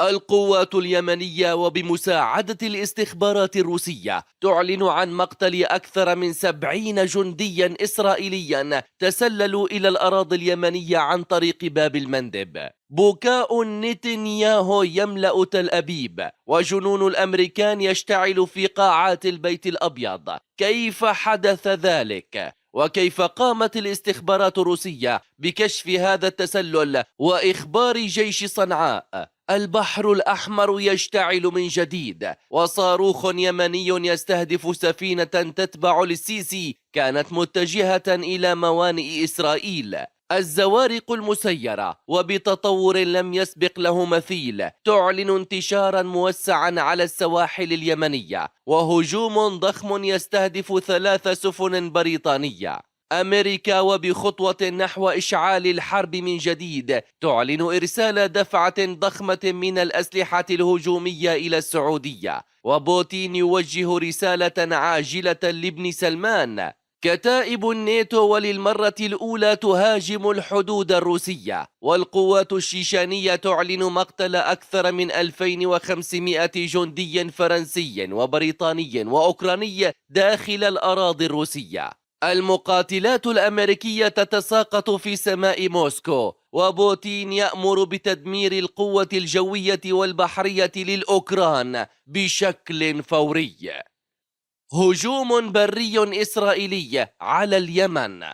القوات اليمنية وبمساعدة الاستخبارات الروسية تعلن عن مقتل أكثر من 70 جنديا إسرائيليا تسللوا إلى الأراضي اليمنية عن طريق باب المندب. بكاء نتنياهو يملأ تل أبيب، وجنون الأمريكان يشتعل في قاعات البيت الأبيض. كيف حدث ذلك؟ وكيف قامت الاستخبارات الروسية بكشف هذا التسلل وإخبار جيش صنعاء؟ البحر الأحمر يشتعل من جديد، وصاروخ يمني يستهدف سفينة تتبع للسيسي كانت متجهة إلى موانئ إسرائيل. الزوارق المسيرة وبتطور لم يسبق له مثيل تعلن انتشارا موسعا على السواحل اليمنية، وهجوم ضخم يستهدف 3 سفن بريطانية. أمريكا وبخطوة نحو إشعال الحرب من جديد تعلن إرسال دفعة ضخمة من الأسلحة الهجومية إلى السعودية، وبوتين يوجه رسالة عاجلة لابن سلمان. كتائب الناتو وللمرة الأولى تهاجم الحدود الروسية، والقوات الشيشانية تعلن مقتل أكثر من 2500 جندي فرنسي وبريطاني وأوكراني داخل الأراضي الروسية. المقاتلات الأمريكية تتساقط في سماء موسكو، وبوتين يأمر بتدمير القوة الجوية والبحرية للأوكران بشكل فوري. هجوم بري إسرائيلي على اليمن.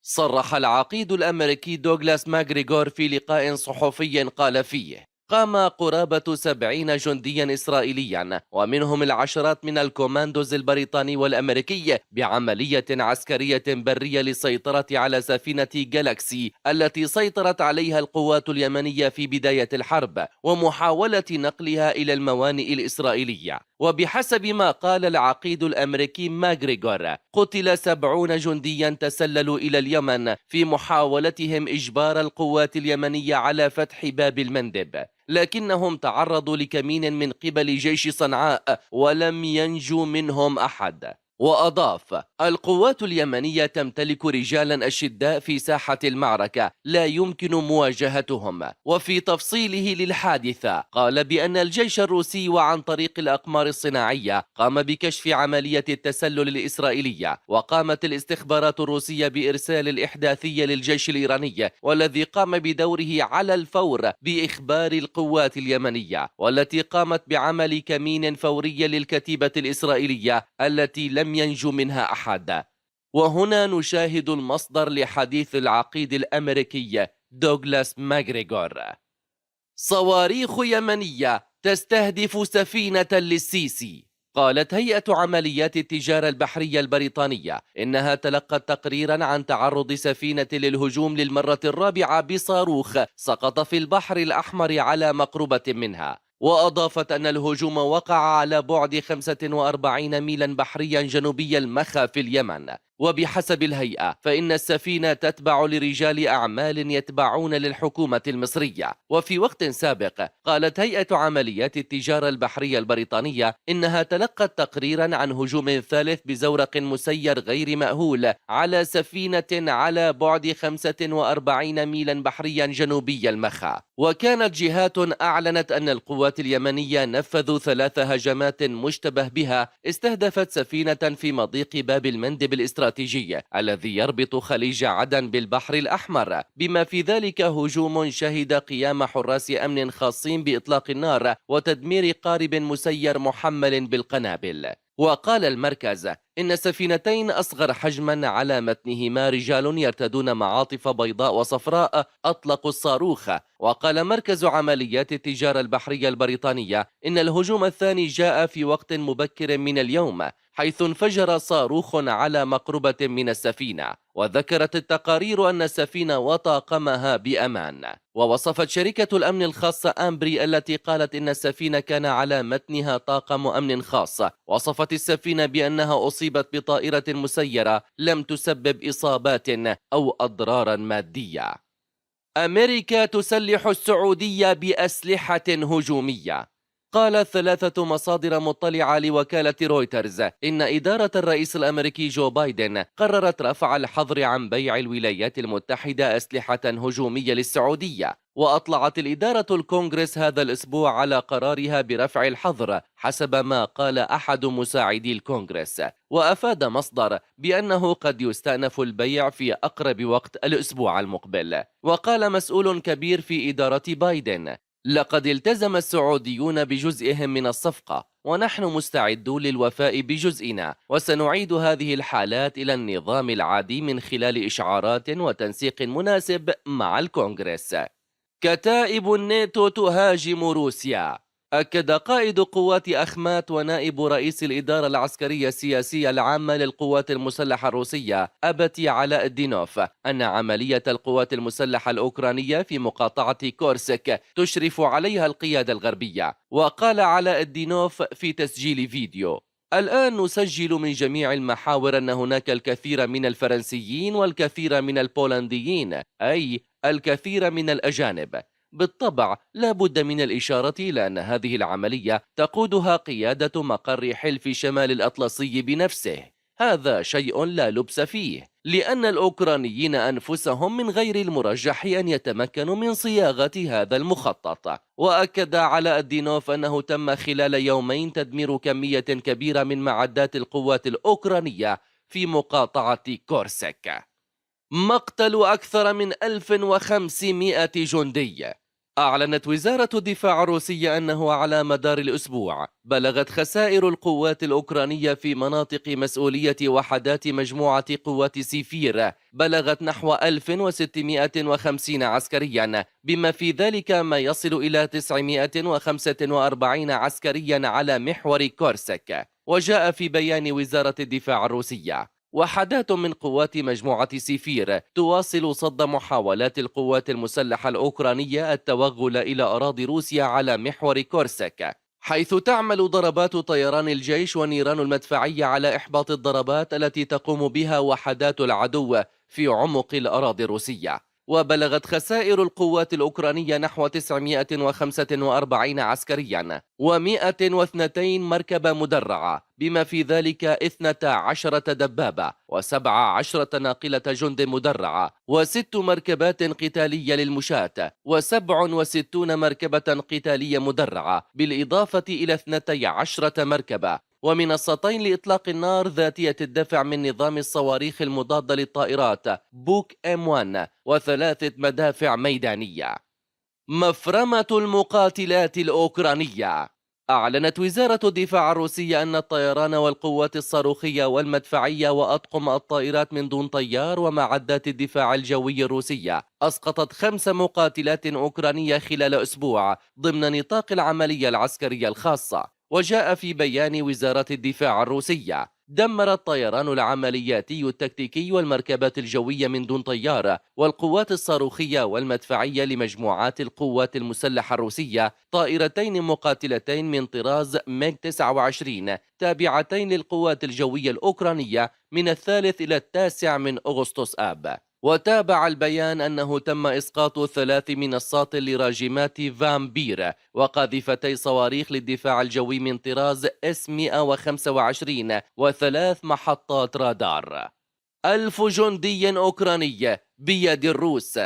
صرح العقيد الأمريكي دوغلاس ماغريغور في لقاء صحفي قال فيه: قام قرابة 70 جنديا إسرائيليا ومنهم العشرات من الكوماندوز البريطاني والأمريكي بعملية عسكرية برية للسيطرة على سفينة جالاكسي التي سيطرت عليها القوات اليمنية في بداية الحرب، ومحاولة نقلها إلى الموانئ الإسرائيلية. وبحسب ما قال العقيد الأمريكي ماغريغور، قتل 70 جنديا تسللوا إلى اليمن في محاولتهم إجبار القوات اليمنية على فتح باب المندب، لكنهم تعرضوا لكمين من قبل جيش صنعاء ولم ينجو منهم أحد. وأضاف: القوات اليمنية تمتلك رجالا أشداء في ساحة المعركة لا يمكن مواجهتهم. وفي تفصيله للحادثة قال بأن الجيش الروسي وعن طريق الأقمار الصناعية قام بكشف عملية التسلل الإسرائيلية، وقامت الاستخبارات الروسية بإرسال الإحداثي للجيش الإيراني، والذي قام بدوره على الفور بإخبار القوات اليمنية، والتي قامت بعمل كمين فوري للكتيبة الإسرائيلية التي لم ينجو منها أحد. وهنا نشاهد المصدر لحديث العقيد الأمريكي دوغلاس ماغريغور: صواريخ يمنية تستهدف سفينة للسيسي. قالت هيئة عمليات التجارة البحرية البريطانية إنها تلقت تقريرا عن تعرض سفينة للهجوم للمرة الرابعة بصاروخ سقط في البحر الأحمر على مقربة منها. وأضافت أن الهجوم وقع على بعد 45 ميلا بحريا جنوبي المخا في اليمن. وبحسب الهيئة فإن السفينة تتبع لرجال أعمال يتبعون للحكومة المصرية. وفي وقت سابق قالت هيئة عمليات التجارة البحرية البريطانية إنها تلقت تقريرا عن هجوم ثالث بزورق مسير غير مأهول على سفينة على بعد 45 ميلا بحريا جنوبي المخا. وكانت جهات أعلنت أن القوات اليمنية نفذوا 3 هجمات مشتبه بها استهدفت سفينة في مضيق باب المندب الاستراتيجي الذي يربط خليج عدن بالبحر الأحمر، بما في ذلك هجوم شهد قيام حراس أمن خاصين بإطلاق النار وتدمير قارب مسير محمل بالقنابل. وقال المركز إن سفينتين أصغر حجما على متنهما رجال يرتدون معاطف بيضاء وصفراء أطلقوا الصاروخ. وقال مركز عمليات التجارة البحرية البريطانية إن الهجوم الثاني جاء في وقت مبكر من اليوم، حيث انفجر صاروخ على مقربة من السفينة. وذكرت التقارير أن السفينة وطاقمها بأمان. ووصفت شركة الأمن الخاصة أمبري التي قالت إن السفينة كان على متنها طاقم أمن خاص، وصفت السفينة بأنها أصيبت بطائرة مسيرة لم تسبب إصابات أو أضرارا مادية. أمريكا تسلح السعودية بأسلحة هجومية. قالت 3 مصادر مطلعة لوكالة رويترز إن إدارة الرئيس الأمريكي جو بايدن قررت رفع الحظر عن بيع الولايات المتحدة أسلحة هجومية للسعودية. وأطلعت الإدارة الكونغرس هذا الأسبوع على قرارها برفع الحظر حسب ما قال أحد مساعدي الكونغرس. وأفاد مصدر بأنه قد يستأنف البيع في أقرب وقت الأسبوع المقبل. وقال مسؤول كبير في إدارة بايدن: لقد التزم السعوديون بجزئهم من الصفقة، ونحن مستعدون للوفاء بجزئنا، وسنعيد هذه الحالات إلى النظام العادي من خلال إشعارات وتنسيق مناسب مع الكونغرس. كتائب الناتو تهاجم روسيا. أكد قائد قوات أخمات ونائب رئيس الإدارة العسكرية السياسية العامة للقوات المسلحة الروسية أبتي علاء الدينوف أن عملية القوات المسلحة الأوكرانية في مقاطعة كورسك تشرف عليها القيادة الغربية. وقال علاء الدينوف في تسجيل فيديو: الآن نسجل من جميع المحاور أن هناك الكثير من الفرنسيين والكثير من البولنديين، أي الكثير من الأجانب. بالطبع لا بد من الإشارة إلى أن هذه العملية تقودها قيادة مقر حلف شمال الأطلسي بنفسه. هذا شيء لا لبس فيه، لأن الأوكرانيين أنفسهم من غير المرجح أن يتمكنوا من صياغة هذا المخطط. وأكد علاء الدينوف أنه تم خلال يومين تدمير كمية كبيرة من معدات القوات الأوكرانية في مقاطعة كورسك. مقتل أكثر من 1500 جندي. أعلنت وزارة الدفاع الروسية أنه على مدار الأسبوع بلغت خسائر القوات الأوكرانية في مناطق مسؤولية وحدات مجموعة قوات سيفير بلغت نحو 1650 عسكريا، بما في ذلك ما يصل إلى 945 عسكريا على محور كورسك. وجاء في بيان وزارة الدفاع الروسية: وحدات من قوات مجموعة سيفير تواصل صد محاولات القوات المسلحة الأوكرانية التوغل إلى أراضي روسيا على محور كورسك، حيث تعمل ضربات طيران الجيش ونيران المدفعية على إحباط الضربات التي تقوم بها وحدات العدو في عمق الأراضي الروسية. وبلغت خسائر القوات الأوكرانية نحو 945 عسكريا و102 مركبة مدرعة، بما في ذلك 12 دبابة و17 ناقلة جند مدرعة و6 مركبات قتالية للمشاة و67 مركبة قتالية مدرعة، بالإضافة إلى 12 مركبة ومنصتين لإطلاق النار ذاتية الدفع من نظام الصواريخ المضادة للطائرات بوك M1 و3 مدافع ميدانية. مفرمة المقاتلات الأوكرانية. أعلنت وزارة الدفاع الروسية أن الطيران والقوات الصاروخية والمدفعية وأطقم الطائرات من دون طيار ومعدات الدفاع الجوي الروسية أسقطت 5 مقاتلات أوكرانية خلال أسبوع ضمن نطاق العملية العسكرية الخاصة. وجاء في بيان وزارة الدفاع الروسية: دمر الطيران العملياتي التكتيكي والمركبات الجوية من دون طيار والقوات الصاروخية والمدفعية لمجموعات القوات المسلحة الروسية طائرتين مقاتلتين من طراز ميغ 29 تابعتين للقوات الجوية الأوكرانية من 3 إلى 9 من أغسطس آب. وتابع البيان أنه تم إسقاط 3 منصات لراجمات فامبير وقاذفتي صواريخ للدفاع الجوي من طراز S-125 و3 محطات رادار. 1000 جندي أوكراني بيد الروس.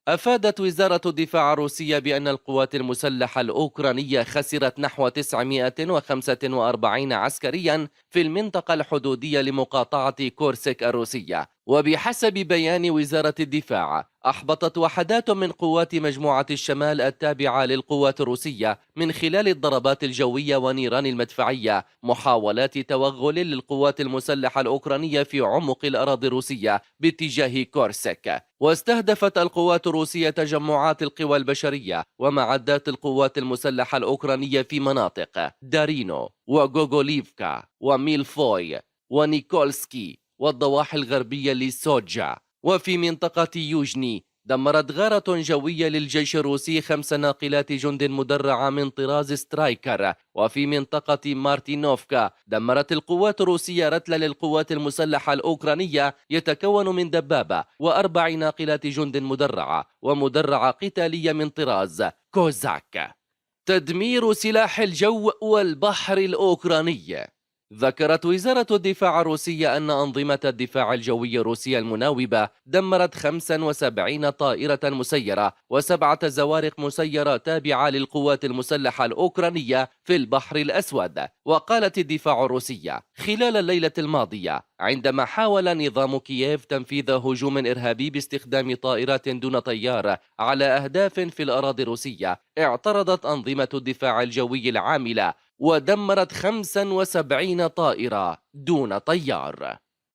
أفادت وزارة الدفاع الروسية بأن القوات المسلحة الأوكرانية خسرت نحو 945 عسكريا في المنطقة الحدودية لمقاطعة كورسك الروسية. وبحسب بيان وزارة الدفاع أحبطت وحدات من قوات مجموعة الشمال التابعة للقوات الروسية من خلال الضربات الجوية ونيران المدفعية محاولات توغل للقوات المسلحة الأوكرانية في عمق الأراضي الروسية باتجاه كورسك. واستهدفت القوات الروسية تجمعات القوى البشرية ومعدات القوات المسلحة الأوكرانية في مناطق دارينو وغوغوليفكا وميلفوي ونيكولسكي والضواحي الغربية لسوجا. وفي منطقة يوجني دمرت غارة جوية للجيش الروسي 5 ناقلات جند مدرعة من طراز سترايكر. وفي منطقة مارتينوفكا دمرت القوات الروسية رتل للقوات المسلحة الأوكرانية يتكون من دبابة و4 ناقلات جند مدرعة ومدرعة قتالية من طراز كوزاك. تدمير سلاح الجو والبحر الأوكراني. ذكرت وزارة الدفاع الروسية أن أنظمة الدفاع الجوي الروسية المناوبة دمرت 75 طائرة مسيرة و7 زوارق مسيرة تابعة للقوات المسلحة الأوكرانية في البحر الأسود. وقالت الدفاع الروسية خلال الليلة الماضية عندما حاول نظام كييف تنفيذ هجوم إرهابي باستخدام طائرات دون طيار على أهداف في الأراضي الروسية، اعترضت أنظمة الدفاع الجوي العاملة ودمرت 75 طائرة دون طيار.